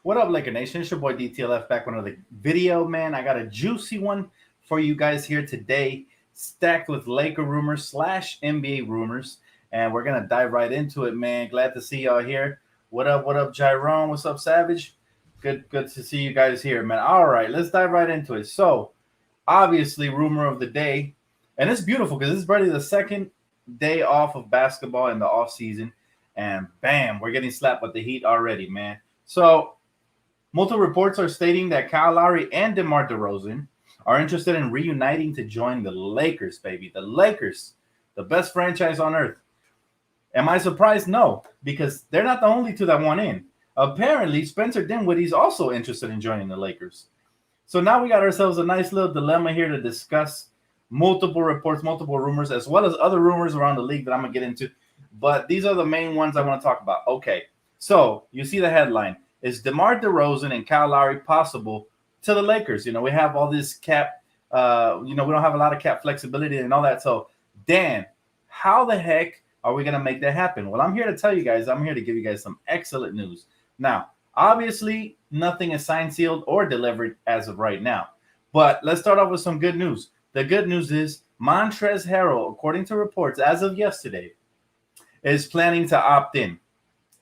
What up, Laker Nation? It's your boy DTLF back with another video, man. I got a juicy one for you guys here today, stacked with Laker rumors slash NBA rumors, and we're gonna dive right into it, man. Glad to see y'all here. What up, Jyrone? What's up, Savage? Good to see you guys here, man. All right, let's dive right into it. So, obviously, rumor of the day, and it's beautiful because this is already the second day off of basketball in the off season, and bam, we're getting slapped with the heat already, man. So, multiple reports are stating that Kyle Lowry and DeMar DeRozan are interested in reuniting to join the Lakers, baby. The Lakers, the best franchise on earth. Am I surprised? No, because they're not the only two that want in. Apparently, Spencer Dinwiddie's also interested in joining the Lakers. So now we got ourselves a nice little dilemma here to discuss multiple reports, multiple rumors, as well as other rumors around the league that I'm going to get into. But these are the main ones I want to talk about. Okay, so you see the headline. Is DeMar DeRozan and Kyle Lowry possible to the Lakers? You know, we have all this cap, we don't have a lot of cap flexibility and all that. So, Dan, how the heck are we going to make that happen? Well, I'm here to tell you guys, I'm here to give you guys some excellent news. Now, obviously, nothing is signed, sealed, or delivered as of right now. But let's start off with some good news. The good news is Montrezl Harrell, according to reports as of yesterday, is planning to opt in.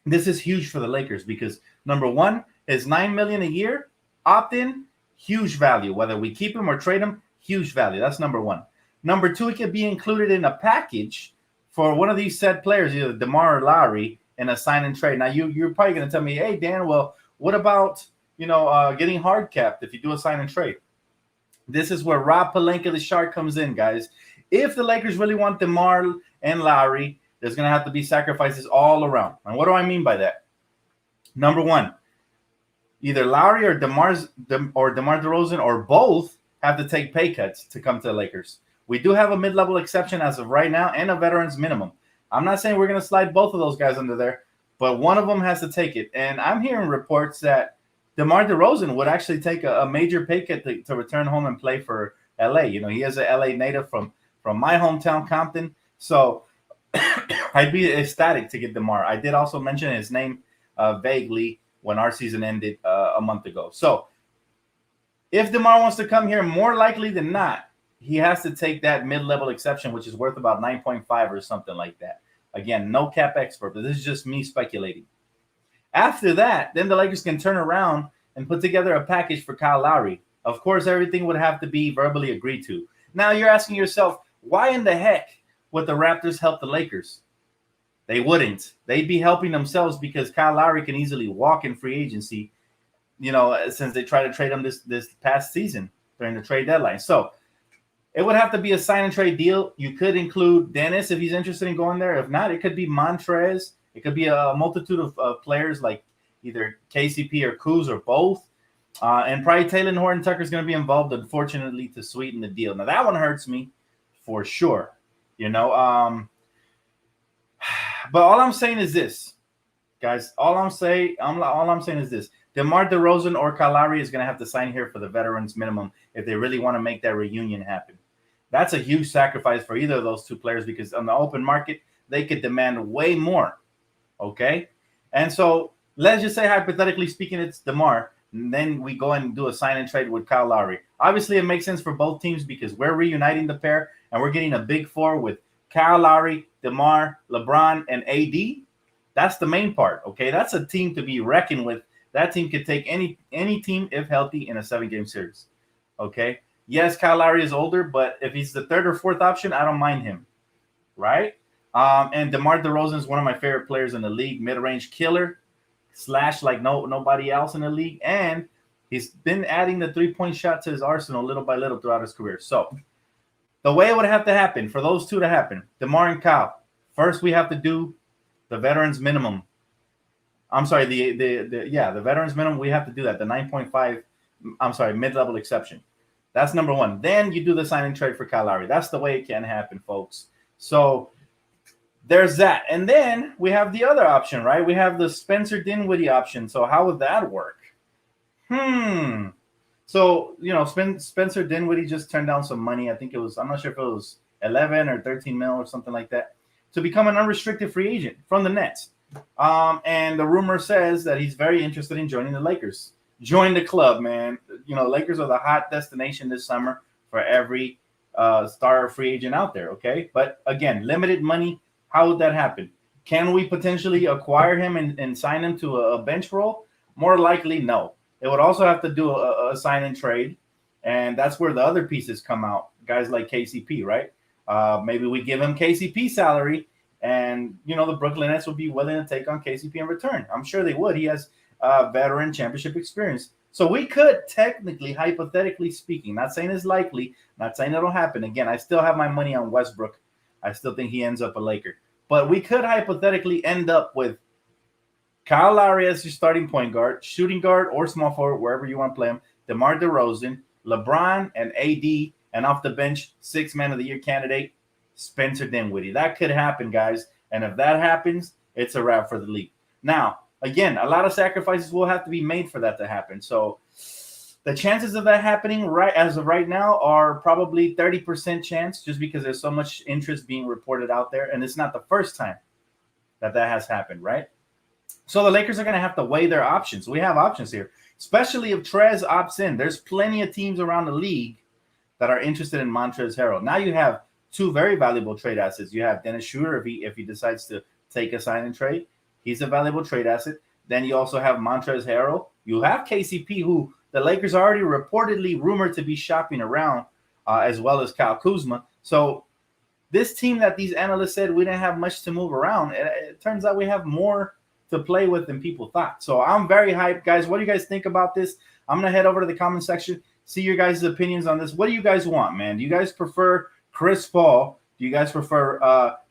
This is huge for the Lakers because number one is $9 million a year. Opt in, huge value. Whether we keep him or trade him, huge value. That's number one. Number two, it could be included in a package for one of these said players, either DeMar or Lowry, in a sign and trade. Now you're probably going to tell me, hey Dan, well, what about getting hard capped if you do a sign and trade? This is where Rob Pelinka, the shark, comes in, guys. If the Lakers really want DeMar and Lowry, there's going to have to be sacrifices all around. And what do I mean by that? Number one, either Lowry or DeMar DeRozan or both have to take pay cuts to come to the Lakers. We do have a mid-level exception as of right now and a veterans minimum. I'm not saying we're going to slide both of those guys under there, but one of them has to take it. And I'm hearing reports that DeMar DeRozan would actually take a major pay cut to return home and play for LA. You know, he is an LA native from my hometown, Compton. So I'd be ecstatic to get DeMar. I did also mention his name vaguely when our season ended a month ago. So if DeMar wants to come here, more likely than not, he has to take that mid-level exception, which is worth about 9.5 or something like that. Again, no cap expert, but this is just me speculating. After that, then the Lakers can turn around and put together a package for Kyle Lowry. Of course, everything would have to be verbally agreed to. Now you're asking yourself, why in the heck would the Raptors help the Lakers? They wouldn't. They'd be helping themselves because Kyle Lowry can easily walk in free agency, since they tried to trade him this past season during the trade deadline. So it would have to be a sign and trade deal. You could include Dennis if he's interested in going there. If not, it could be Montrez. It could be a multitude of players like either KCP or Kuz or both. And probably Taylor Horton Tucker is going to be involved, unfortunately, to sweeten the deal. Now, that one hurts me for sure. But all I'm saying is this, guys. All I'm saying is this. DeMar DeRozan or Kyle Lowry is going to have to sign here for the veterans minimum if they really want to make that reunion happen. That's a huge sacrifice for either of those two players because on the open market, they could demand way more. Okay? And so let's just say, hypothetically speaking, it's DeMar. And then we go and do a sign and trade with Kyle Lowry. Obviously, it makes sense for both teams because we're reuniting the pair and we're getting a big four with Kyle Lowry, DeMar, LeBron, and AD. That's the main part. Okay? That's a team to be reckoned with. That team could take any team, if healthy, in a 7-game series. Okay? Yes, Kyle Lowry is older, but if he's the third or fourth option, I don't mind him. Right? And DeMar DeRozan is one of my favorite players in the league. Mid-range killer, slash like nobody else in the league. And he's been adding the three-point shot to his arsenal little by little throughout his career. So the way it would have to happen, for those two to happen, DeMar and Kyle, first we have to do the veterans minimum. I'm sorry, the veterans minimum, we have to do that. The 9.5, mid-level exception. That's number one. Then you do the sign and trade for Kyle Lowry. That's the way it can happen, folks. So there's that. And then we have the other option, right? We have the Spencer Dinwiddie option. So how would that work? So, Spencer Dinwiddie just turned down some money. I think it was, I'm not sure if it was 11 or 13 mil or something like that, to become an unrestricted free agent from the Nets. And the rumor says that he's very interested in joining the Lakers. Join the club, man. You know, Lakers are the hot destination this summer for every star free agent out there, okay? But again, limited money. How would that happen? Can we potentially acquire him and sign him to a bench role? More likely, no. It would also have to do a sign and trade. And that's where the other pieces come out. Guys like KCP, right? Maybe we give him KCP salary, and you know the Brooklyn Nets would be willing to take on KCP in return. I'm sure they would. He has veteran championship experience, so we could technically, hypothetically speaking, not saying it's likely, not saying it'll happen. Again, I still have my money on Westbrook. I still think he ends up a Laker, but we could hypothetically end up with Kyle Lowry as your starting point guard, shooting guard, or small forward, wherever you want to play him. DeMar DeRozan, LeBron, and AD, and off the bench, 6th Man of the Year candidate, Spencer Dinwiddie. That could happen, guys. And if that happens, it's a wrap for the league. Now, again, a lot of sacrifices will have to be made for that to happen. So the chances of that happening right as of right now are probably 30% chance, just because there's so much interest being reported out there. And it's not the first time that has happened, right? So the Lakers are going to have to weigh their options. We have options here, especially if Trez opts in. There's plenty of teams around the league that are interested in Montrezl Harrell. Now you have two very valuable trade assets. You have Dennis Schroeder if he decides to take a sign and trade. He's a valuable trade asset. Then you also have Montrezl Harrell. You have KCP, who the Lakers are already reportedly rumored to be shopping around, as well as Kyle Kuzma. So this team that these analysts said we didn't have much to move around, it turns out we have more to play with than people thought. So I'm very hyped, guys. What do you guys think about this? I'm going to head over to the comment section, see your guys' opinions on this. What do you guys want, man? Do you guys prefer Chris Paul? Do you guys prefer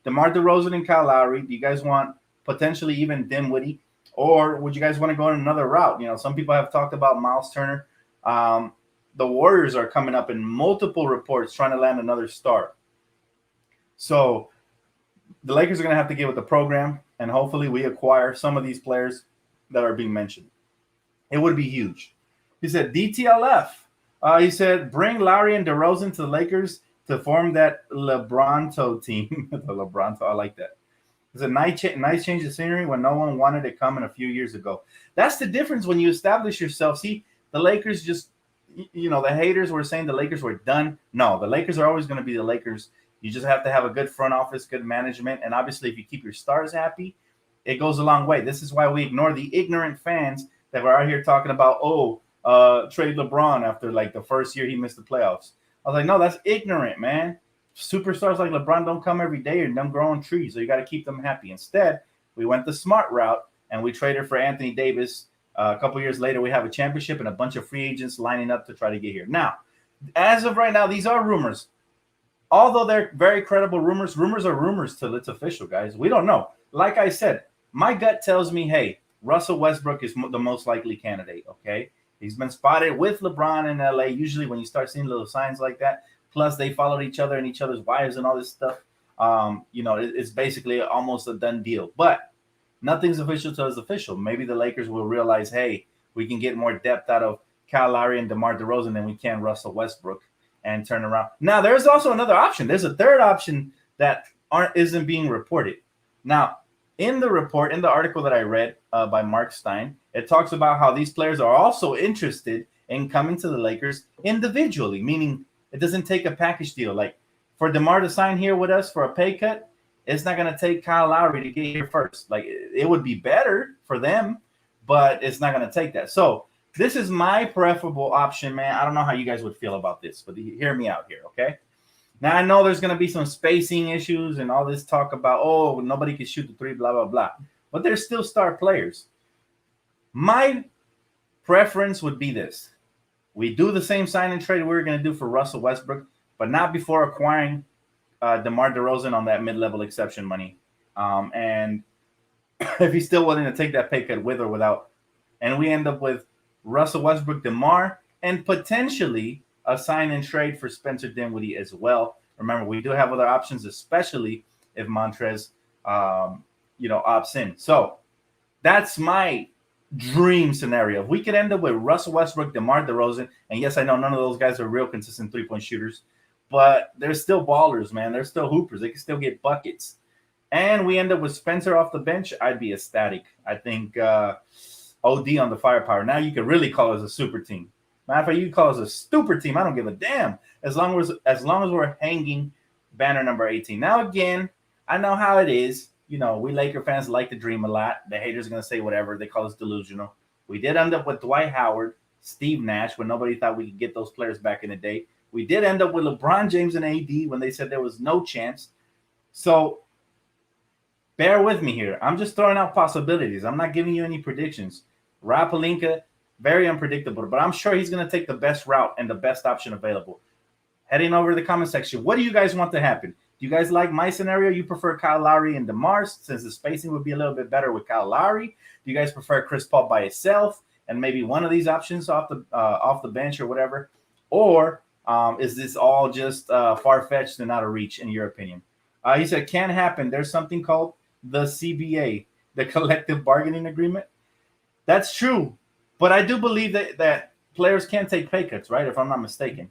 DeMar DeRozan and Kyle Lowry? Do you guys want potentially even Dinwiddie? Or would you guys want to go in another route? You know, some people have talked about Miles Turner. The Warriors are coming up in multiple reports trying to land another star. So the Lakers are going to have to get with the program, and hopefully we acquire some of these players that are being mentioned. It would be huge. He said, DTLF. He said, bring Lowry and DeRozan to the Lakers to form that LeBronto team. The LeBronto, I like that. It's a nice change of scenery when no one wanted it coming a few years ago. That's the difference when you establish yourself. See, the Lakers just, you know, the haters were saying the Lakers were done. No, the Lakers are always going to be the Lakers. You just have to have a good front office, good management, and obviously if you keep your stars happy, it goes a long way. This is why we ignore the ignorant fans that were out here talking about, trade LeBron after like the first year he missed the playoffs. I was like, no, that's ignorant, man. Superstars like LeBron don't come every day and don't grow on trees, so you got to keep them happy. Instead, we went the smart route and we traded for Anthony Davis. A couple years later, we have a championship and a bunch of free agents lining up to try to get here. Now, as of right now, these are rumors. Although they're very credible rumors are rumors till it's official, guys. We don't know. Like I said, my gut tells me, hey, Russell Westbrook is the most likely candidate, okay? He's been spotted with LeBron in LA. Usually when you start seeing little signs like that, plus they followed each other and each other's wives and all this stuff, it's basically almost a done deal. But nothing's official till it's official. Maybe the Lakers will realize, hey, we can get more depth out of Kyle Lowry and DeMar DeRozan than we can Russell Westbrook, and turn around. Now, there's also another option. There's a third option that isn't being reported. Now, in the report, in the article that I read by Mark Stein, it talks about how these players are also interested in coming to the Lakers individually, meaning it doesn't take a package deal. Like for DeMar to sign here with us for a pay cut, it's not going to take Kyle Lowry to get here first. Like it would be better for them, but it's not going to take that. So this is my preferable option, man. I don't know how you guys would feel about this, but hear me out here, okay? Now, I know there's going to be some spacing issues and all this talk about, nobody can shoot the three, blah, blah, blah. But they're still star players. My preference would be this. We do the same sign and trade we were going to do for Russell Westbrook, but not before acquiring DeMar DeRozan on that mid-level exception money. And if he's still willing to take that pay cut with or without, and we end up with Russell Westbrook, DeMar, and potentially a sign and trade for Spencer Dinwiddie as well. Remember, we do have other options, especially if Montrez, opts in. So that's my dream scenario. If we could end up with Russell Westbrook, DeMar DeRozan, and yes, I know none of those guys are real consistent three-point shooters, but they're still ballers, man. They're still hoopers. They can still get buckets. and we end up with Spencer off the bench, I'd be ecstatic. I think OD on the firepower. Now you could really call us a super team. Matter of fact, you can call us a super team. I don't give a damn as long as we're hanging banner number 18. Now again, I know how it is. You know, we Laker fans like to dream a lot. The haters are gonna say whatever. They call us delusional. We did end up with Dwight Howard, Steve Nash, when nobody thought we could get those players back in the day. We did end up with LeBron James and AD when they said there was no chance. So bear with me here. I'm just throwing out possibilities. I'm not giving you any predictions. Rob Pelinka, very unpredictable, but I'm sure he's going to take the best route and the best option available. Heading over to the comment section, what do you guys want to happen? Do you guys like my scenario? You prefer Kyle Lowry and Demar, since the spacing would be a little bit better with Kyle Lowry? Do you guys prefer Chris Paul by himself and maybe one of these options off the bench or whatever? Or is this all just far-fetched and out of reach in your opinion? He said, can happen. There's something called the CBA, the collective bargaining agreement. That's true. But I do believe that players can take pay cuts, right? If I'm not mistaken.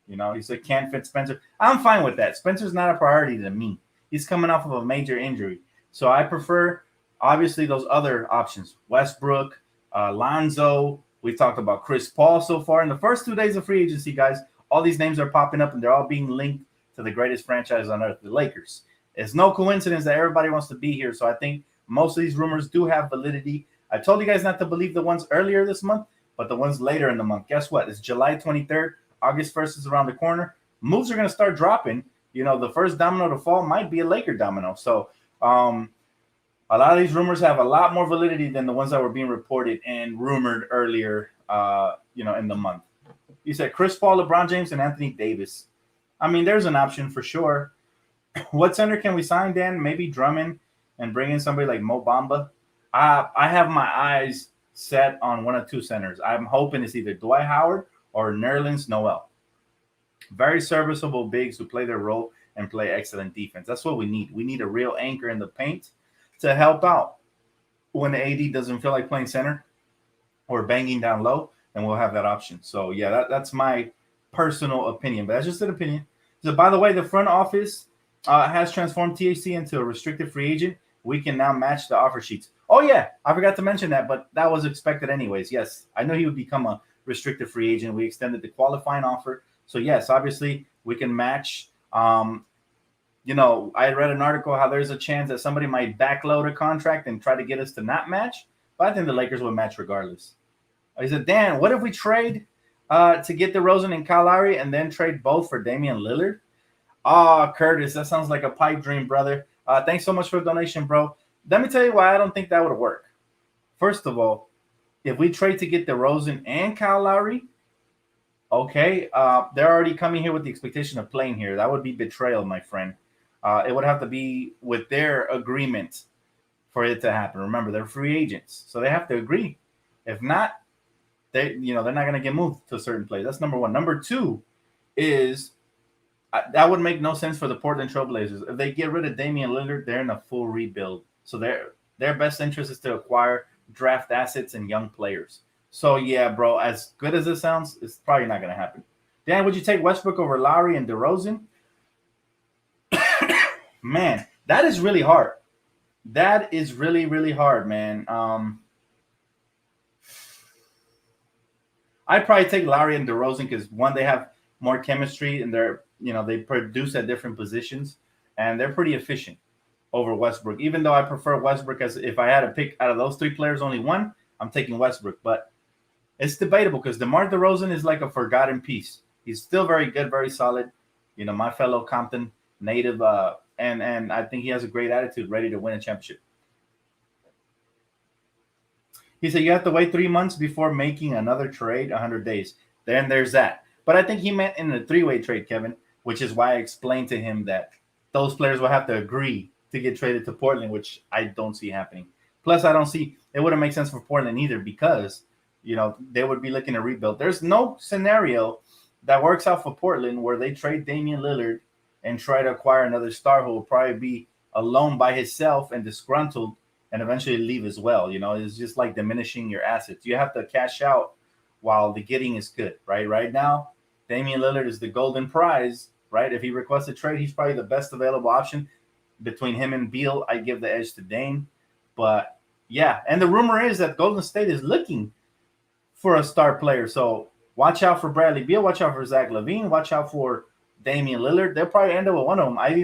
You know, he said can't fit Spencer. I'm fine with that. Spencer's not a priority to me. He's coming off of a major injury. So I prefer, obviously, those other options. Westbrook, Lonzo. We talked about Chris Paul so far. In the first 2 days of free agency, guys, all these names are popping up, and they're all being linked to the greatest franchise on earth, the Lakers. It's no coincidence that everybody wants to be here. So I think most of these rumors do have validity. I told you guys not to believe the ones earlier this month, but the ones later in the month. Guess what? It's July 23rd. August 1st is around the corner. Moves are going to start dropping. You know, the first domino to fall might be a Laker domino. So a lot of these rumors have a lot more validity than the ones that were being reported and rumored earlier, in the month. You said Chris Paul, LeBron James, and Anthony Davis. I mean, there's an option for sure. What center can we sign, Dan? Maybe Drummond and bring in somebody like Mo Bamba. I have my eyes set on one of two centers. I'm hoping it's either Dwight Howard or Nerlens Noel. Very serviceable bigs who play their role and play excellent defense. That's what we need. We need a real anchor in the paint to help out when the AD doesn't feel like playing center or banging down low, and we'll have that option. So, yeah, that's my personal opinion. But that's just an opinion. So, by the way, the front office has transformed THC into a restricted free agent. We can now match the offer sheets. Oh, yeah, I forgot to mention that, but that was expected anyways. Yes, I know he would become a restricted free agent. We extended the qualifying offer. So, yes, obviously, we can match. I read an article how there's a chance that somebody might backload a contract and try to get us to not match. But I think the Lakers will match regardless. He said, Dan, what if we trade to get DeRozan and Kyle Lowry and then trade both for Damian Lillard? Oh, Curtis, that sounds like a pipe dream, brother. Thanks so much for the donation, bro. Let me tell you why I don't think that would work. First of all, if we trade to get DeRozan and Kyle Lowry, okay, they're already coming here with the expectation of playing here. That would be betrayal, my friend. It would have to be with their agreement for it to happen. Remember, they're free agents, so they have to agree. If not, they're not going to get moved to a certain place. That's number one. Number two is that would make no sense for the Portland Trailblazers. If they get rid of Damian Lillard, they're in a full rebuild. So their best interest is to acquire draft assets and young players. So, yeah, bro, as good as it sounds, it's probably not going to happen. Dan, would you take Westbrook over Lowry and DeRozan? Man, that is really hard. That is really, really hard, man. I'd probably take Lowry and DeRozan because, one, they have more chemistry and they produce at different positions, and they're pretty efficient over Westbrook. Even though I prefer Westbrook, as if I had to pick out of those three players only one, I'm taking Westbrook. But it's debatable because DeMar DeRozan is like a forgotten piece. He's still very good, very solid. My fellow Compton native, and I think he has a great attitude, ready to win a championship. He said you have to wait 3 months before making another trade, 100 days. Then there's that. But I think he meant in a three-way trade, Kevin, which is why I explained to him that those players will have to agree to get traded to Portland, which I don't see happening. Plus, I don't see it wouldn't make sense for Portland either because, they would be looking to rebuild. There's no scenario that works out for Portland where they trade Damian Lillard and try to acquire another star who will probably be alone by himself and disgruntled and eventually leave as well. It's just like diminishing your assets. You have to cash out while the getting is good, right? Right now, Damian Lillard is the golden prize, right? If he requests a trade, he's probably the best available option. between him and Beal, I give the edge to Dame. But yeah, and the rumor is that Golden State is looking for a star player. So watch out for Bradley Beal. Watch out for Zach LaVine. Watch out for Damian Lillard. They'll probably end up with one of them. I've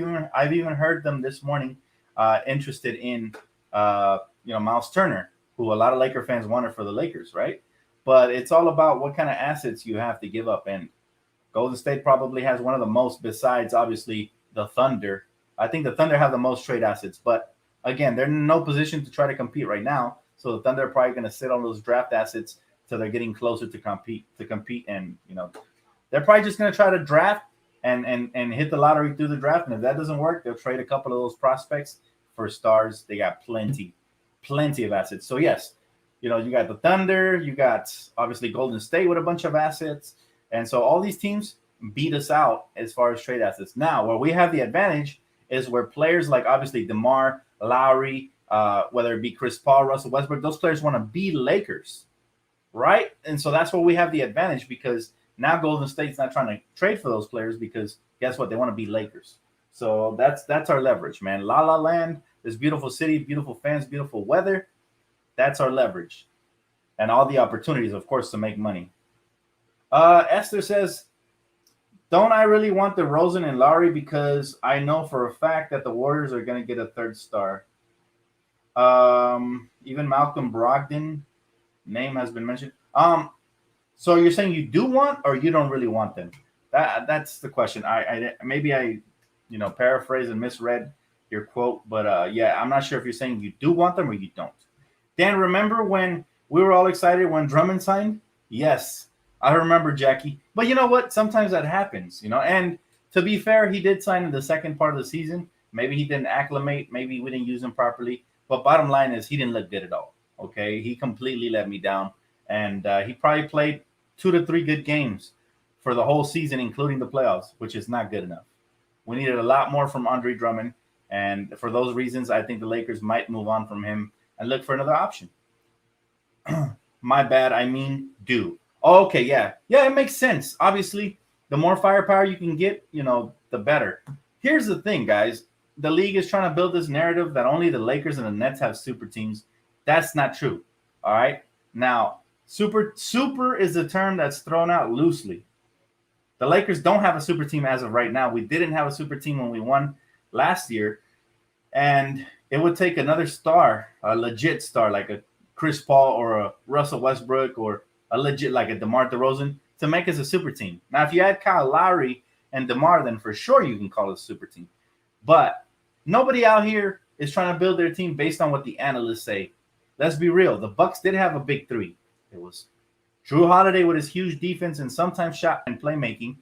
even heard them this morning interested in Miles Turner, who a lot of Laker fans wanted for the Lakers, right? But it's all about what kind of assets you have to give up. And Golden State probably has one of the most, besides obviously the Thunder. I think the Thunder have the most trade assets, but again, they're in no position to try to compete right now. So the Thunder are probably going to sit on those draft assets till they're getting closer to compete. And they're probably just going to try to draft and hit the lottery through the draft. And if that doesn't work, they'll trade a couple of those prospects for stars. They got plenty of assets. So yes, you got the Thunder, you got obviously Golden State with a bunch of assets. And so all these teams beat us out as far as trade assets. Now, where we have the advantage is where players like obviously Demar, Lowry, whether it be Chris Paul, Russell Westbrook, those players want to be Lakers, right? And so that's where we have the advantage, because now Golden State's not trying to trade for those players, because guess what? They want to be Lakers. So that's our leverage, man. La La Land, this beautiful city, beautiful fans, beautiful weather. That's our leverage. And all the opportunities, of course, to make money. Esther says, don't I really want DeRozan and Lowry, because I know for a fact that the Warriors are going to get a third star. Even Malcolm Brogdon name has been mentioned. So you're saying you do want, or you don't really want them? That's the question. I paraphrase and misread your quote, but yeah, I'm not sure if you're saying you do want them or you don't. Dan, remember when we were all excited when Drummond signed? Yes, I remember, Jackie. But you know what? Sometimes that happens, And to be fair, he did sign in the second part of the season. Maybe he didn't acclimate. Maybe we didn't use him properly. But bottom line is he didn't look good at all. Okay, he completely let me down, and he probably played 2 to 3 good games for the whole season, including the playoffs, which is not good enough. We needed a lot more from Andre Drummond, and for those reasons, I think the Lakers might move on from him and look for another option. My bad, I mean do. Okay, yeah, it makes sense. Obviously, the more firepower you can get, the better. Here's the thing, guys. The league is trying to build this narrative that only the Lakers and the Nets have super teams. That's not true. All right. Now, super is a term that's thrown out loosely. The Lakers don't have a super team as of right now. We didn't have a super team when we won last year. And it would take another star, a legit star like a Chris Paul or a Russell Westbrook or a legit like a DeMar DeRozan to make us a super team. Now, if you add Kyle Lowry and DeMar, then for sure you can call it a super team. But nobody out here is trying to build their team based on what the analysts say. Let's be real. The Bucks did have a big three. It was Drew Holiday with his huge defense and sometimes shot and playmaking.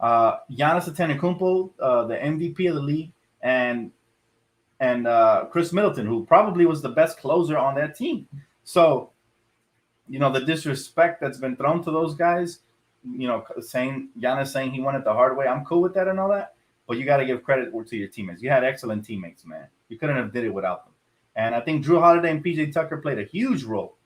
Giannis Antetokounmpo, the MVP of the league, and Chris Middleton, who probably was the best closer on that team. So, the disrespect that's been thrown to those guys, Giannis saying he won it the hard way, I'm cool with that and all that. But you got to give credit to your teammates. You had excellent teammates, man. You couldn't have did it without them. And I think Drew Holiday and PJ Tucker played a huge role.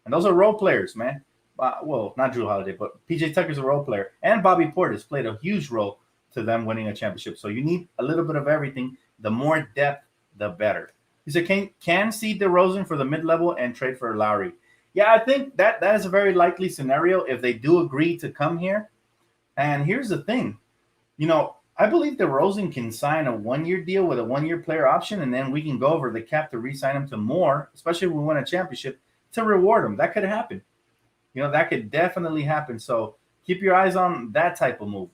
And those are role players, man. Well, not Drew Holiday, but PJ Tucker's a role player. And Bobby Portis played a huge role to them winning a championship. So you need a little bit of everything. The more depth, the better. He said, can see DeRozan for the mid-level and trade for Lowry. Yeah, I think that is a very likely scenario if they do agree to come here. And here's the thing. I believe DeRozan can sign a 1-year deal with a 1-year player option, and then we can go over the cap to re-sign him to more, especially if we win a championship, to reward him. That could happen. That could definitely happen. So keep your eyes on that type of move.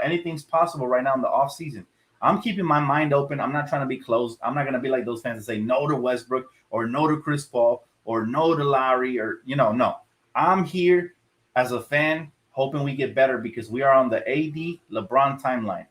Anything's possible right now in the offseason. I'm keeping my mind open. I'm not trying to be closed. I'm not going to be like those fans that say no to Westbrook or no to Chris Paul or no to Lowry or, no. I'm here as a fan hoping we get better because we are on the AD LeBron timeline.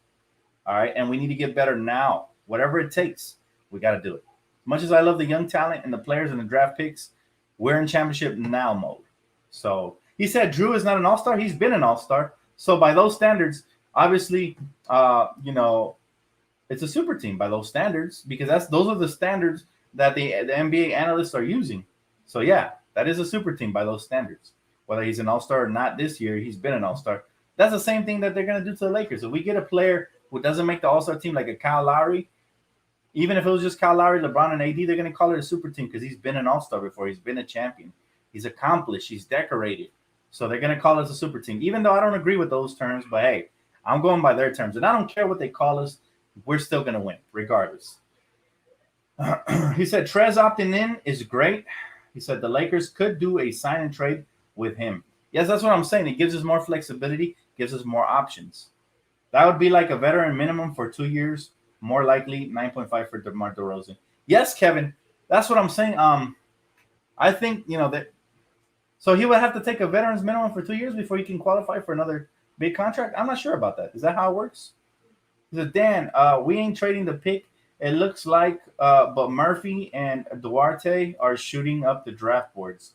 All right. And we need to get better now. Whatever it takes, we got to do it. As much as I love the young talent and the players and the draft picks, we're in championship now mode. So he said Drew is not an all-star. He's been an all-star. So by those standards, obviously, it's a super team by those standards because those are the standards that the NBA analysts are using. So, yeah, that is a super team by those standards. Whether he's an all-star or not this year, he's been an all-star. That's the same thing that they're going to do to the Lakers. If we get a player who doesn't make the all-star team like a Kyle Lowry, Even if it was just Kyle Lowry, LeBron, and AD, they're going to call it a super team because he's been an all-star before. He's been a champion. He's accomplished. He's decorated. So they're going to call us a super team, even though I don't agree with those terms. But, hey, I'm going by their terms. And I don't care what they call us. We're still going to win regardless. He said Trez opting in is great. He said the Lakers could do a sign and trade with him. Yes, that's what I'm saying. It gives us more flexibility, gives us more options. That would be like a veteran minimum for 2 years. More likely 9.5 for DeMar DeRozan. Yes, Kevin, that's what I'm saying. I think, that. So he would have to take a veteran's minimum for 2 years before he can qualify for another big contract. I'm not sure about that. Is that how it works? He said, Dan, we ain't trading the pick. It looks like, but Murphy and Duarte are shooting up the draft boards.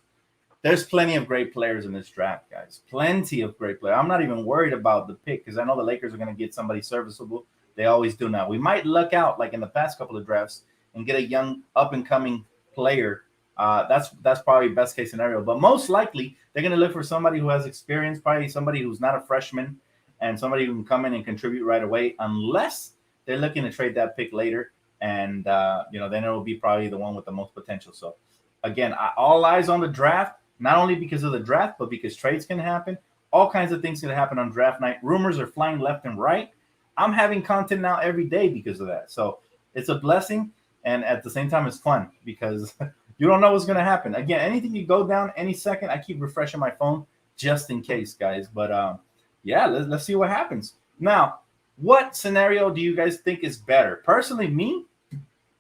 There's plenty of great players in this draft, guys. Plenty of great players. I'm not even worried about the pick because I know the Lakers are going to get somebody serviceable. They always do now. We might luck out like in the past couple of drafts and get a young up-and-coming player. That's probably best case scenario. But most likely, they're going to look for somebody who has experience, probably somebody who's not a freshman, and somebody who can come in and contribute right away, unless they're looking to trade that pick later. And, then it will be probably the one with the most potential. So, again, all eyes on the draft, not only because of the draft, but because trades can happen. All kinds of things can happen on draft night. Rumors are flying left and right. I'm having content now every day because of that. So it's a blessing. And at the same time, it's fun because you don't know what's going to happen. Again, anything you go down any second, I keep refreshing my phone just in case, guys. But, let's see what happens. Now, what scenario do you guys think is better? Personally, me,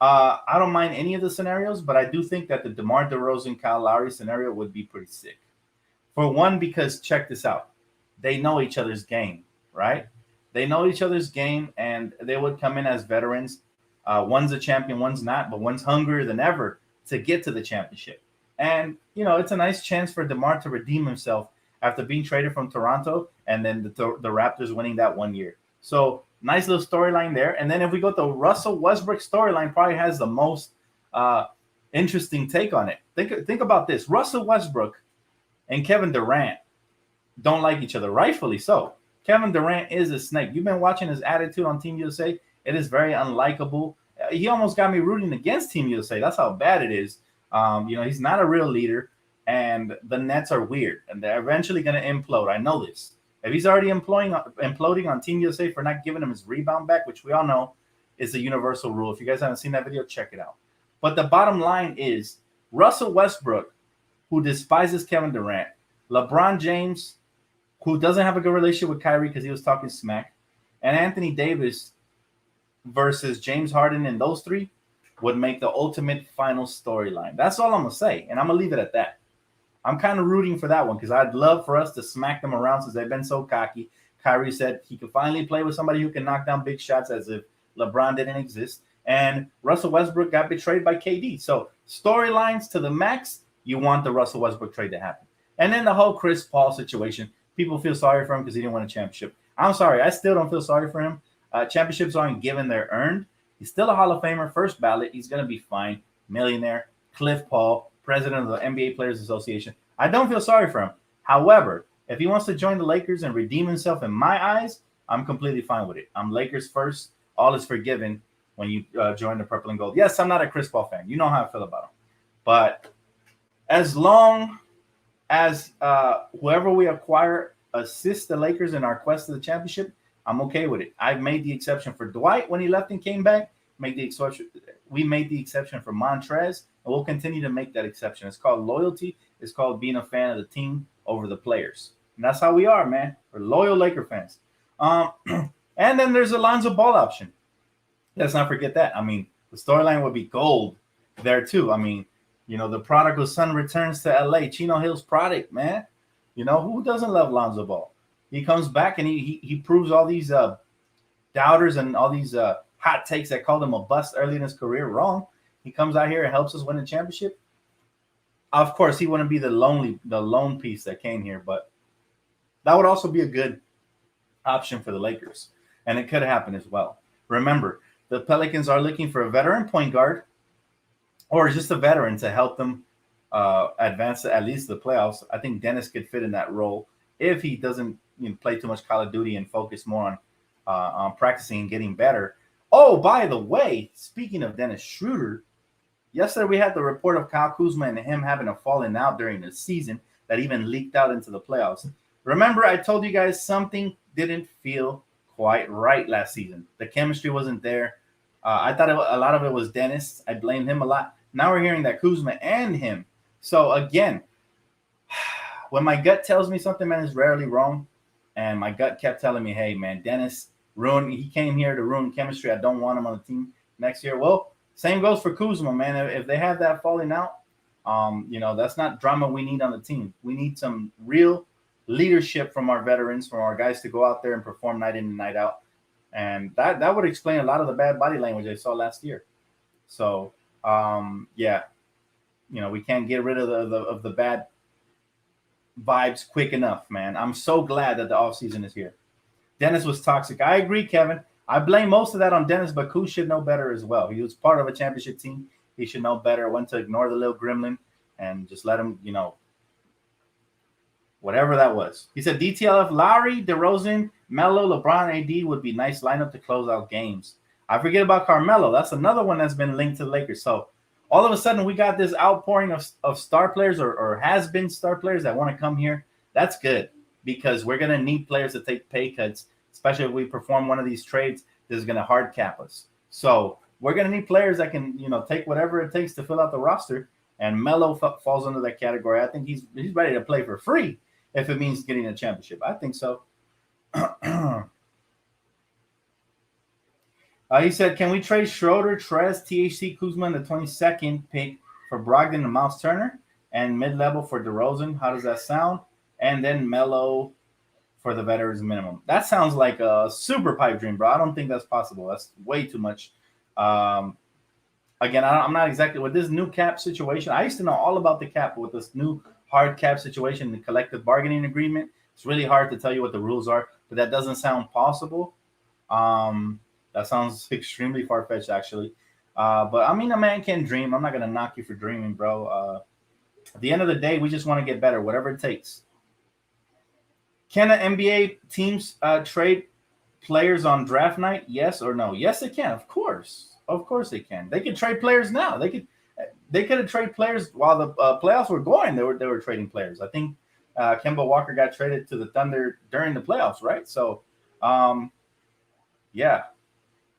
I don't mind any of the scenarios, but I do think that the DeMar DeRozan, Kyle Lowry scenario would be pretty sick. For one, because check this out. They know each other's game, right? They know each other's game, and they would come in as veterans. One's a champion, one's not, but one's hungrier than ever to get to the championship. And, it's a nice chance for DeMar to redeem himself after being traded from Toronto and then the Raptors winning that 1 year. So nice little storyline there. And then if we go to Russell Westbrook storyline, probably has the most interesting take on it. Think about this. Russell Westbrook and Kevin Durant don't like each other, rightfully so. Kevin Durant is a snake. You've been watching his attitude on Team USA. It is very unlikable. He almost got me rooting against Team USA. That's how bad it is. He's not a real leader, and the Nets are weird, and they're eventually going to implode. I know this. If he's already imploding on Team USA for not giving him his rebound back, which we all know is a universal rule. If you guys haven't seen that video, check it out. But the bottom line is Russell Westbrook, who despises Kevin Durant, LeBron James, who doesn't have a good relationship with Kyrie because he was talking smack, and Anthony Davis versus James Harden, and those three would make the ultimate final storyline. That's all I'm going to say, and I'm going to leave it at that. I'm kind of rooting for that one because I'd love for us to smack them around since they've been so cocky. Kyrie said he could finally play with somebody who can knock down big shots as if LeBron didn't exist. And Russell Westbrook got betrayed by KD. So storylines to the max, you want the Russell Westbrook trade to happen. And then the whole Chris Paul situation, people feel sorry for him because he didn't win a championship. I'm sorry. I still don't feel sorry for him. Championships aren't given, they're earned. He's still a Hall of Famer, first ballot. He's going to be fine. Millionaire. Cliff Paul, president of the NBA Players Association. I don't feel sorry for him. However, if he wants to join the Lakers and redeem himself in my eyes, I'm completely fine with it. I'm Lakers first. All is forgiven when you join the purple and gold. Yes, I'm not a Chris Paul fan. You know how I feel about him. But as long as whoever we acquire assists the Lakers in our quest to the championship, I'm okay with it. I've made the exception for Dwight when he left and came back. We made the exception for Montrez, and we'll continue to make that exception. It's called loyalty. It's called being a fan of the team over the players. And that's how we are, man. We're loyal Laker fans. And then there's a Lonzo Ball option. Let's not forget that. I mean, the storyline would be gold there, too. I mean, the prodigal son returns to L.A. Chino Hill's product, man. Who doesn't love Lonzo Ball? He comes back and he proves all these doubters and all these hot takes that called him a bust early in his career wrong. He comes out here and helps us win a championship. Of course, he wouldn't be the lone piece that came here, but that would also be a good option for the Lakers, and it could happen as well. Remember, the Pelicans are looking for a veteran point guard or just a veteran to help them advance to at least the playoffs. I think Dennis could fit in that role if he doesn't play too much Call of Duty and focus more on practicing and getting better. Oh, by the way, speaking of Dennis Schroeder, yesterday we had the report of Kyle Kuzma and him having a falling out during the season that even leaked out into the playoffs. Remember, I told you guys something didn't feel quite right last season. The chemistry wasn't there. I thought a lot of it was Dennis. I blamed him a lot. Now we're hearing that Kuzma and him. So again, when my gut tells me something, man, is rarely wrong. And my gut kept telling me, hey, man, Dennis he came here to ruin chemistry. I don't want him on the team next year. Well, same goes for Kuzma, man. If they have that falling out, that's not drama we need on the team. We need some real leadership from our veterans, from our guys to go out there and perform night in and night out. And that would explain a lot of the bad body language I saw last year. So, we can't get rid of the bad vibes quick enough, man. I'm so glad that the offseason is here. Dennis was toxic. I agree, Kevin. I blame most of that on Dennis, but Kuz should know better as well. He was part of a championship team. He should know better when to ignore the little gremlin and just let him, whatever that was. He said DTLF, Lowry, DeRozan, Melo, LeBron, AD would be nice lineup to close out games. I forget about Carmelo. That's another one that's been linked to the Lakers. So all of a sudden we got this outpouring of star players or has been star players that want to come here. That's good because we're going to need players to take pay cuts, especially if we perform one of these trades that is going to hard cap us. So we're going to need players that can, take whatever it takes to fill out the roster. And Melo falls under that category. I think he's ready to play for free if it means getting a championship. I think so. He said, can we trade Schroeder, Trez, THC, Kuzma, and the 22nd pick for Brogdon and Miles Turner and mid-level for DeRozan? How does that sound? And then Melo for the veterans minimum. That sounds like a super pipe dream, bro. I don't think that's possible. That's way too much. Again, I'm not exactly with this new cap situation. I used to know all about the cap, but with this new hard cap situation, the collective bargaining agreement, it's really hard to tell you what the rules are, but that doesn't sound possible. That sounds extremely far-fetched, actually. But, I mean, a man can dream. I'm not going to knock you for dreaming, bro. At the end of the day, we just want to get better, whatever it takes. Can the NBA teams trade players on draft night? Yes or no? Yes, they can. Of course. Of course they can. They can trade players now. They could have traded players while the playoffs were going. They were trading players. I think Kemba Walker got traded to the Thunder during the playoffs, right? So, yeah.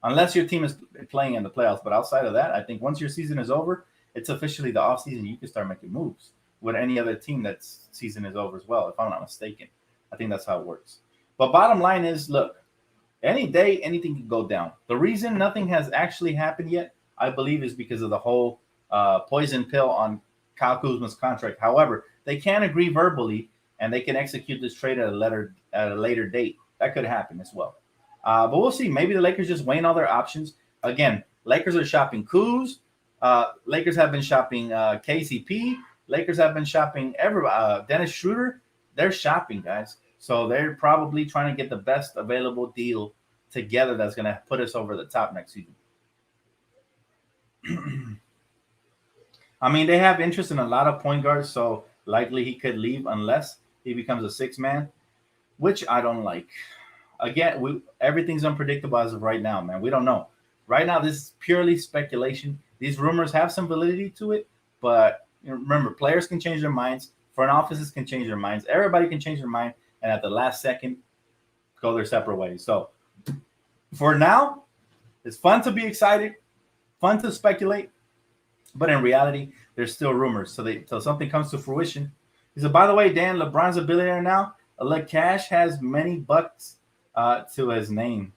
Unless your team is playing in the playoffs. But outside of that, I think once your season is over, it's officially the offseason. You can start making moves with any other team that's season is over as well, if I'm not mistaken. I think that's how it works. But bottom line is, look, any day, anything can go down. The reason nothing has actually happened yet, I believe, is because of the whole poison pill on Kyle Kuzma's contract. However, they can agree verbally, and they can execute this trade at a later date. That could happen as well. But we'll see. Maybe the Lakers just weighing all their options. Again, Lakers are shopping Kuz. Lakers have been shopping KCP. Lakers have been shopping everybody. Dennis Schroeder. They're shopping, guys. So they're probably trying to get the best available deal together that's going to put us over the top next season. I mean, they have interest in a lot of point guards, so likely he could leave unless he becomes a six-man, which I don't like. Again, everything's unpredictable as of right now, man. We don't know. Right now, this is purely speculation. These rumors have some validity to it, but remember, players can change their minds. Front offices can change their minds. Everybody can change their mind, and at the last second, go their separate ways. So for now, it's fun to be excited, fun to speculate, but in reality, there's still rumors. So till something comes to fruition. He said, by the way, Dan, LeBron's a billionaire now. LaCash has many bucks to his name.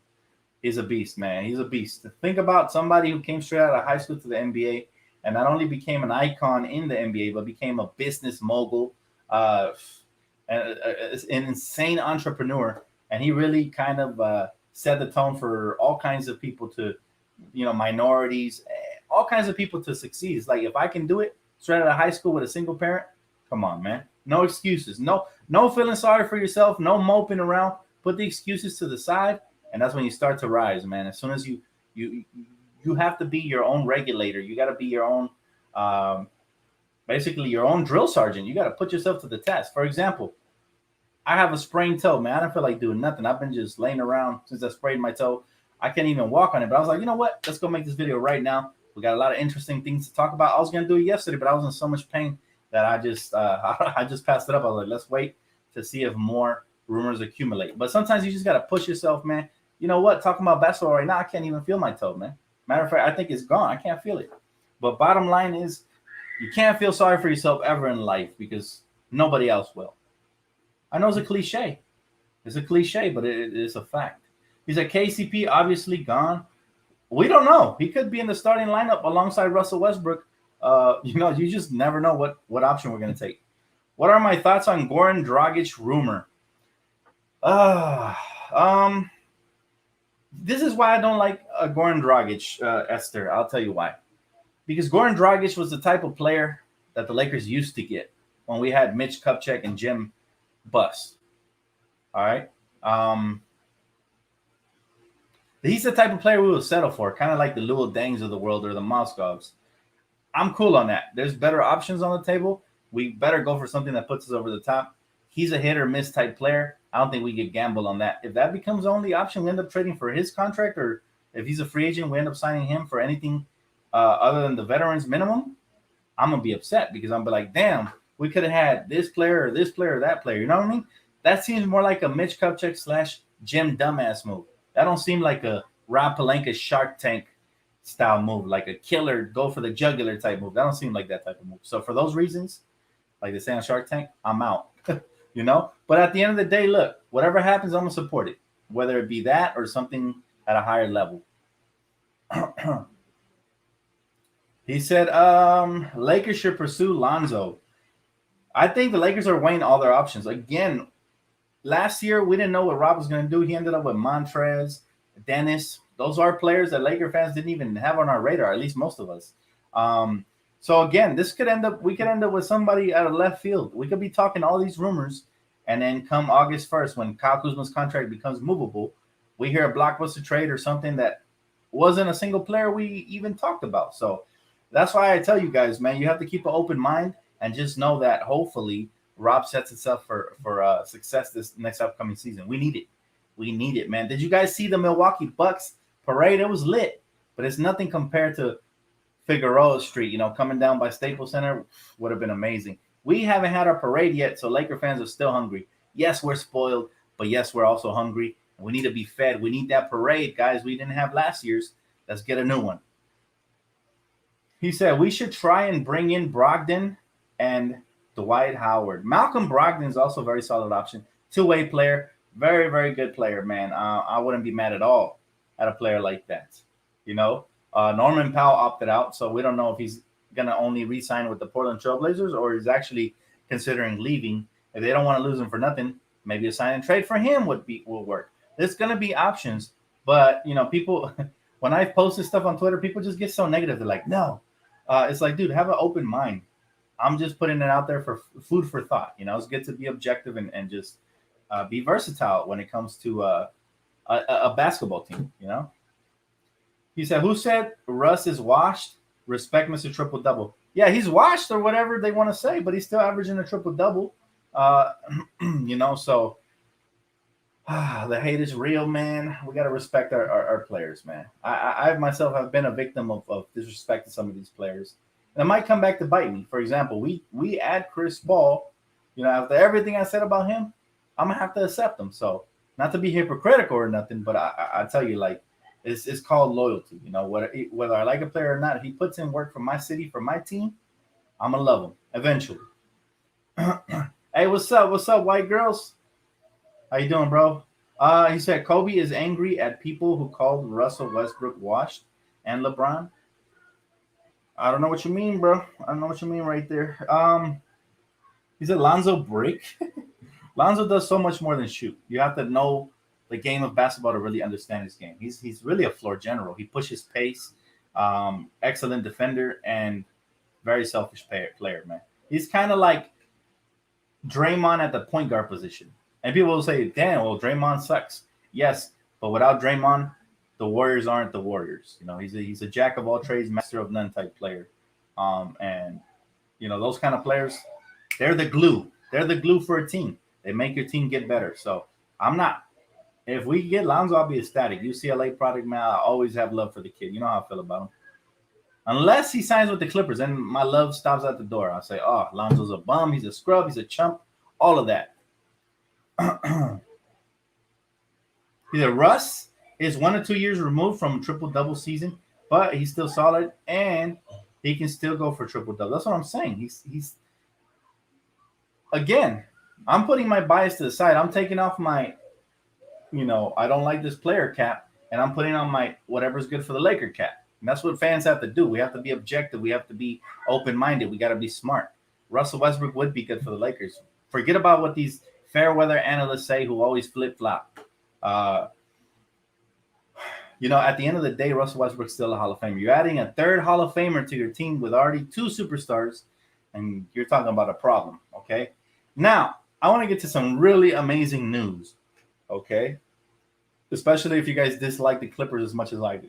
He's a beast, man. He's a beast. Think about somebody who came straight out of high school to the NBA and not only became an icon in the NBA, but became a business mogul, an insane entrepreneur. And he really kind of set the tone for all kinds of people to, minorities, all kinds of people to succeed. It's like, if I can do it straight out of high school with a single parent, come on, man. No excuses. No feeling sorry for yourself. No moping around. Put the excuses to the side. And that's when you start to rise, man. As soon as you have to be your own regulator. You got to be your own, basically your own drill sergeant. You got to put yourself to the test. For example, I have a sprained toe, man. I don't feel like doing nothing. I've been just laying around since I sprained my toe. I can't even walk on it. But I was like, you know what? Let's go make this video right now. We got a lot of interesting things to talk about. I was gonna do it yesterday, but I was in so much pain that I just I just passed it up. I was like, let's wait to see if more rumors accumulate. But sometimes you just gotta push yourself, man. You know what? Talking about basketball right now, I can't even feel my toe, man. Matter of fact, I think it's gone. I can't feel it. But bottom line is, you can't feel sorry for yourself ever in life because nobody else will. I know it's a cliche. It's a cliche, but it is a fact. He's a KCP, obviously gone. We don't know. He could be in the starting lineup alongside Russell Westbrook. You just never know what option we're going to take. What are my thoughts on Goran Dragic rumor? This is why I don't like Goran Dragic, Esther. I'll tell you why. Because Goran Dragic was the type of player that the Lakers used to get when we had Mitch Kupchak and Jim Buss. All right. He's the type of player we will settle for, kind of like the Luol Dengs of the world or the Moscovs. I'm cool on that. There's better options on the table. We better go for something that puts us over the top. He's a hit or miss type player. I don't think we could gamble on that. If that becomes the only option, we end up trading for his contract, or if he's a free agent, we end up signing him for anything other than the veterans minimum, I'm going to be upset because I'm be like, damn, we could have had this player or that player. You know what I mean? That seems more like a Mitch Kupchak / Jim Dumbass move. That don't seem like a Rob Pelinka Shark Tank style move, like a killer, go for the jugular type move. That don't seem like that type of move. So for those reasons, like they say on Shark Tank, I'm out. You know? But at the end of the day, look, whatever happens, I'm going to support it, whether it be that or something at a higher level. He said, Lakers should pursue Lonzo. I think the Lakers are weighing all their options. Again, last year, we didn't know what Rob was going to do. He ended up with Montrez, Dennis. Those are players that Laker fans didn't even have on our radar, at least most of us. So again, we could end up with somebody out of left field. We could be talking all these rumors, and then come August 1st, when Kyle Kuzma's contract becomes movable, we hear a blockbuster trade or something that wasn't a single player we even talked about. So that's why I tell you guys, man, you have to keep an open mind and just know that hopefully Rob sets itself for success this next upcoming season. We need it. We need it, man. Did you guys see the Milwaukee Bucks parade? It was lit, but it's nothing compared to Figueroa Street, coming down by Staples Center would have been amazing. We haven't had our parade yet, so Laker fans are still hungry. Yes, we're spoiled, but yes, we're also hungry. We need to be fed. We need that parade, guys. We didn't have last year's. Let's get a new one. He said we should try and bring in Brogdon and Dwight Howard. Malcolm Brogdon is also a very solid option. Two-way player. Very, very good player, man. I wouldn't be mad at all at a player like that. Norman Powell opted out, so we don't know if he's going to only re-sign with the Portland Trailblazers or he's actually considering leaving. If they don't want to lose him for nothing, maybe a sign and trade for him will work. There's going to be options, but, people, when I posted stuff on Twitter, people just get so negative. They're like, no. It's like, dude, have an open mind. I'm just putting it out there for food for thought. It's good to be objective and just be versatile when it comes to a basketball team, He said, who said Russ is washed? Respect Mr. Triple-Double. Yeah, he's washed or whatever they want to say, but he's still averaging a triple-double. So the hate is real, man. We got to respect our players, man. I myself have been a victim of disrespect to some of these players. And it might come back to bite me. For example, we add Chris Paul. After everything I said about him, I'm going to have to accept him. So not to be hypocritical or nothing, but I tell you, like, it's called loyalty. Whether I like a player or not, if he puts in work for my city, for my team, I'm going to love him eventually. Hey, what's up? What's up, white girls? How you doing, bro? He said Kobe is angry at people who called Russell Westbrook washed and LeBron. I don't know what you mean, bro. I don't know what you mean right there. He said Lonzo brick. Lonzo does so much more than shoot. You have to know the game of basketball to really understand his game. He's really a floor general. He pushes pace, excellent defender, and very selfish player, man. He's kind of like Draymond at the point guard position. And people will say, damn, well, Draymond sucks. Yes, but without Draymond, the Warriors aren't the Warriors. He's a jack of all trades, master of none type player. And those kind of players, they're the glue. They're the glue for a team. They make your team get better. So I'm not If we get Lonzo, I'll be ecstatic. UCLA product, man. I always have love for the kid. You know how I feel about him. Unless he signs with the Clippers, then my love stops at the door. I'll say, oh, Lonzo's a bum. He's a scrub. He's a chump. All of that. Either Russ is 1 or 2 years removed from triple-double season, but he's still solid, and he can still go for triple-double. That's what I'm saying. He's again, I'm putting my bias to the side. I'm taking off my, I don't like this player cap, and I'm putting on my whatever's good for the Laker cap. And that's what fans have to do. We have to be objective. We have to be open-minded. We got to be smart. Russell Westbrook would be good for the Lakers. Forget about what these fair weather analysts say who always flip-flop. At the end of the day, Russell Westbrook's still a Hall of Famer. You're adding a third Hall of Famer to your team with already 2 superstars, and you're talking about a problem, okay? Now, I want to get to some really amazing news, okay? Especially if you guys dislike the Clippers as much as I do.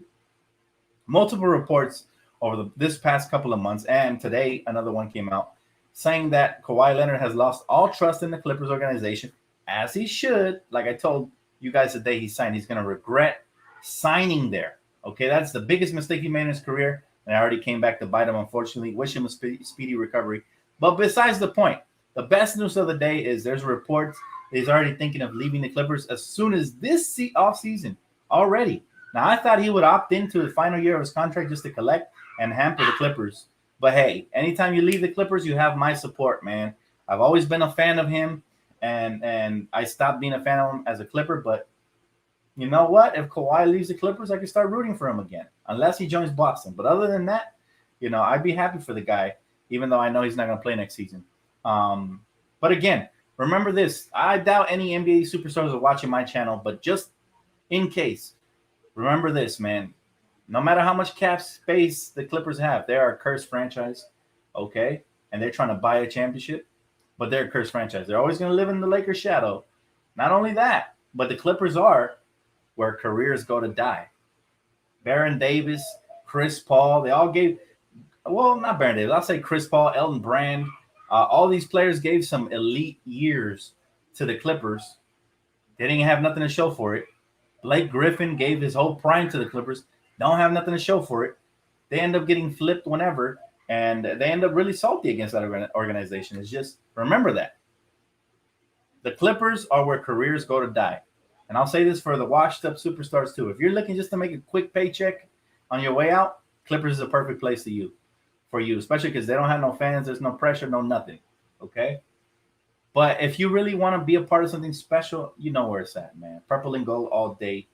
Multiple reports over this past couple of months, and today another one came out, saying that Kawhi Leonard has lost all trust in the Clippers organization, as he should. Like I told you guys the day he signed, he's going to regret signing there. Okay, that's the biggest mistake he made in his career, and I already came back to bite him, unfortunately. Wish him a speedy recovery. But besides the point, the best news of the day is there's reports he's already thinking of leaving the Clippers as soon as this offseason already. Now, I thought he would opt into the final year of his contract just to collect and hamper the Clippers. But hey, anytime you leave the Clippers, you have my support, man. I've always been a fan of him, and I stopped being a fan of him as a Clipper. But you know what? If Kawhi leaves the Clippers, I can start rooting for him again, unless he joins Boston. But other than that, I'd be happy for the guy, even though I know he's not going to play next season. But again, remember this. I doubt any NBA superstars are watching my channel, but just in case, remember this, man. No matter how much cap space the Clippers have, they are a cursed franchise, okay? And they're trying to buy a championship, but they're a cursed franchise. They're always going to live in the Lakers' shadow. Not only that, but the Clippers are where careers go to die. Baron Davis, Chris Paul, they all gave – well, not Baron Davis. I'll say Chris Paul, Elton Brand. All these players gave some elite years to the Clippers. They didn't have nothing to show for it. Blake Griffin gave his whole prime to the Clippers. Don't have nothing to show for it. They end up getting flipped whenever, and they end up really salty against that organization. It's just, remember that. The Clippers are where careers go to die. And I'll say this for the washed-up superstars, too. If you're looking just to make a quick paycheck on your way out, Clippers is a perfect place for you, especially because they don't have no fans. There's no pressure, no nothing, okay? But if you really want to be a part of something special, you know where it's at, man. Purple and gold all day.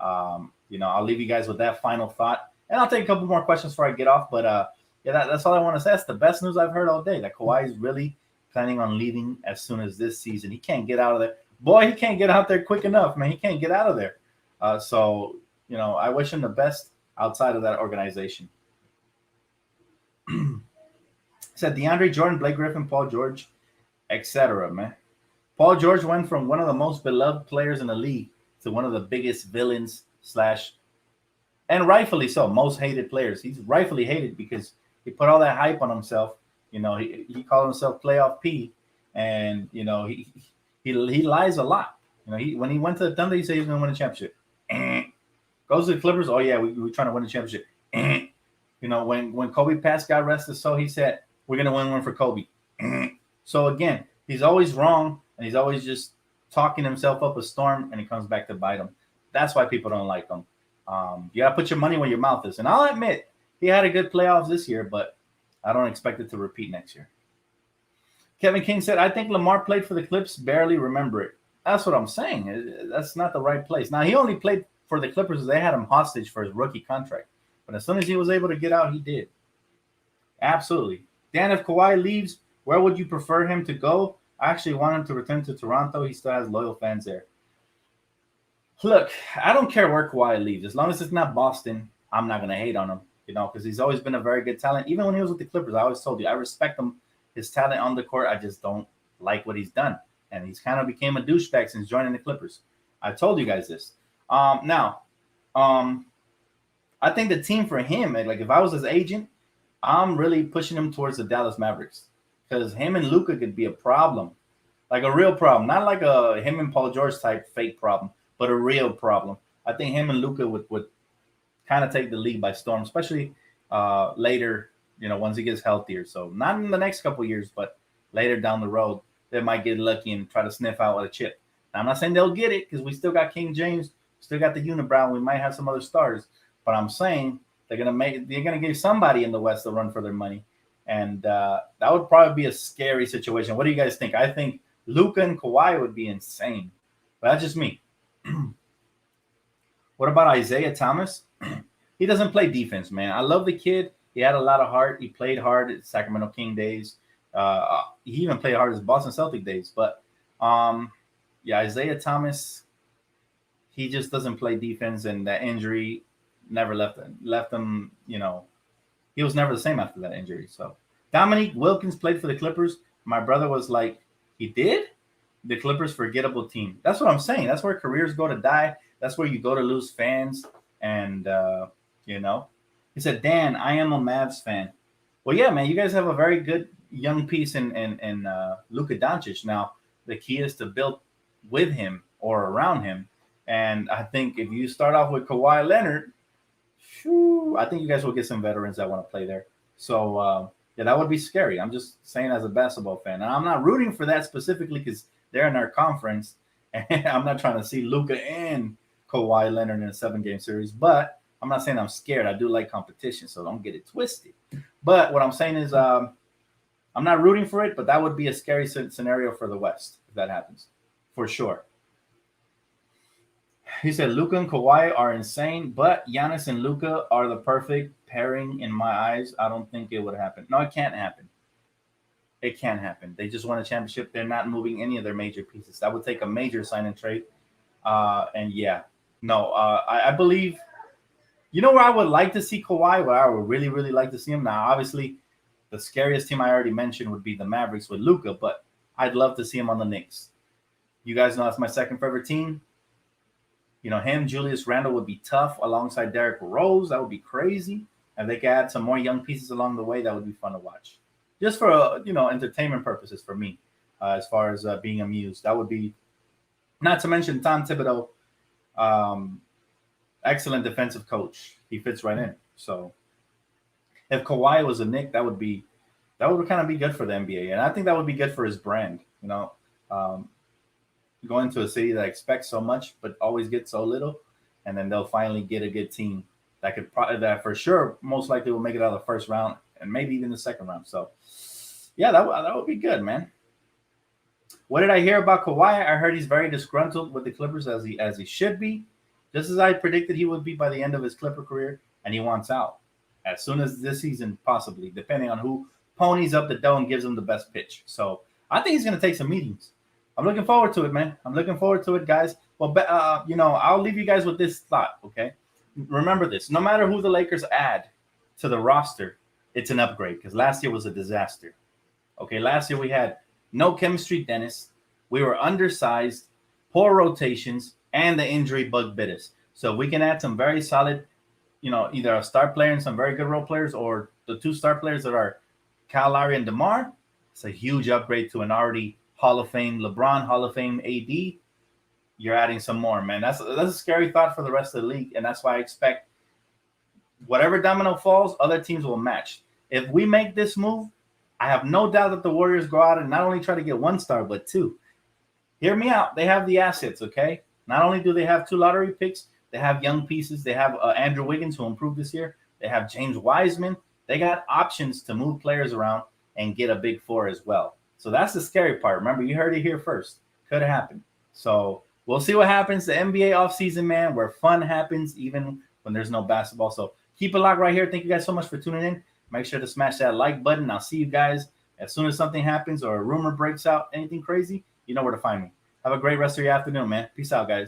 I'll leave you guys with that final thought. And I'll take a couple more questions before I get off. But, that's all I want to say. That's the best news I've heard all day, that Kawhi is really planning on leaving as soon as this season. He can't get out of there. Boy, he can't get out there quick enough, man. He can't get out of there. I wish him the best outside of that organization. Said DeAndre Jordan, Blake Griffin, Paul George, etc., man. Paul George went from one of the most beloved players in the league to one of the biggest villains / and rightfully so, most hated players. He's rightfully hated because he put all that hype on himself. He called himself Playoff P, and he lies a lot. When he went to the Thunder, he said he was going to win a championship. Goes to the Clippers. Oh yeah, we're trying to win a championship. When Kobe passed, got rested, so he said we're going to win one for Kobe. So again, he's always wrong, and he's always just talking himself up a storm, and he comes back to bite him. That's why people don't like him. You got to put your money where your mouth is. And I'll admit, he had a good playoffs this year, but I don't expect it to repeat next year. Kevin King said, I think Lamar played for the Clips, barely remember it. That's what I'm saying. That's not the right place. Now, he only played for the Clippers because they had him hostage for his rookie contract. But as soon as he was able to get out, he did. Absolutely. Dan, if Kawhi leaves, where would you prefer him to go? I actually want him to return to Toronto. He still has loyal fans there. Look, I don't care where Kawhi leaves. As long as it's not Boston, I'm not going to hate on him, because he's always been a very good talent. Even when he was with the Clippers, I always told you, I respect him, his talent on the court. I just don't like what he's done. And he's kind of became a douchebag since joining the Clippers. I told you guys this. I think the team for him, like if I was his agent, I'm really pushing him towards the Dallas Mavericks because him and Luka could be a problem, like a real problem, not like a him and Paul George type fake problem, but a real problem. I think him and Luka would kind of take the league by storm, especially later, once he gets healthier. So not in the next couple years, but later down the road, they might get lucky and try to sniff out a chip. Now, I'm not saying they'll get it because we still got King James, still got the unibrow. We might have some other stars, but I'm saying they're gonna give somebody in the West a run for their money, and that would probably be a scary situation. What do you guys think? I think Luka and Kawhi would be insane, but that's just me. What about Isaiah Thomas? He doesn't play defense, man. I love the kid. He had a lot of heart. He played hard at Sacramento King days. He even played hard as Boston Celtic days. But Isaiah Thomas, he just doesn't play defense, and that injury never left him. He was never the same after that injury. So Dominique Wilkins played for the Clippers. My brother was like, he did? The Clippers, forgettable team. That's what I'm saying. That's where careers go to die. That's where you go to lose fans. And, he said, Dan, I am a Mavs fan. Well, yeah, man, you guys have a very good young piece in Luka Doncic. Now, the key is to build with him or around him. And I think if you start off with Kawhi Leonard, I think you guys will get some veterans that want to play there. So, that would be scary. I'm just saying as a basketball fan. And I'm not rooting for that specifically because they're in our conference. And I'm not trying to see Luka and Kawhi Leonard in a 7-game series. But I'm not saying I'm scared. I do like competition, so don't get it twisted. But what I'm saying is I'm not rooting for it, but that would be a scary scenario for the West if that happens, for sure. He said Luka and Kawhi are insane, but Giannis and Luka are the perfect pairing in my eyes. I don't think it would happen. No, it can't happen. It can't happen. They just won a championship. They're not moving any of their major pieces. That would take a major sign and trade. I believe, where I would like to see Kawhi, where I would really, really like to see him. Now, obviously, the scariest team I already mentioned would be the Mavericks with Luka, but I'd love to see him on the Knicks. You guys know that's my second favorite team. Him, Julius Randle would be tough alongside Derrick Rose. That would be crazy. And they could add some more young pieces along the way. That would be fun to watch. Just for, entertainment purposes for me, as far as being amused. That would be, not to mention Tom Thibodeau, excellent defensive coach. He fits right in. So if Kawhi was a Knick, that would kind of be good for the NBA. And I think that would be good for his brand, going to a city that expects so much but always gets so little, and then they'll finally get a good team that for sure most likely will make it out of the first round and maybe even the second round. So yeah, that would be good, man. What did I hear about Kawhi? I heard he's very disgruntled with the Clippers, as he should be, just as I predicted he would be by the end of his Clipper career, and he wants out as soon as this season, possibly, depending on who ponies up the dough and gives him the best pitch. So I think he's going to take some meetings. I'm looking forward to it, man. I'm looking forward to it, guys. Well, I'll leave you guys with this thought, okay? Remember this. No matter who the Lakers add to the roster, it's an upgrade, because last year was a disaster. Okay, last year we had no chemistry, Dennis. We were undersized, poor rotations, and the injury bug bit us. So we can add some very solid, either a star player and some very good role players, or the 2 star players that are Lowry and Demar. It's a huge upgrade to an already Hall of Fame LeBron, Hall of Fame AD. You're adding some more, man. That's a scary thought for the rest of the league, and that's why I expect whatever domino falls, other teams will match. If we make this move, I have no doubt that the Warriors go out and not only try to get 1 star, but 2. Hear me out. They have the assets, okay? Not only do they have 2 lottery picks, they have young pieces. They have Andrew Wiggins, who improved this year. They have James Wiseman. They got options to move players around and get a big 4 as well. So that's the scary part. Remember, you heard it here first. Could have happened. So we'll see what happens. The NBA offseason, man, where fun happens even when there's no basketball. So keep it locked right here. Thank you guys so much for tuning in. Make sure to smash that like button. I'll see you guys as soon as something happens or a rumor breaks out, anything crazy, you know where to find me. Have a great rest of your afternoon, man. Peace out, guys.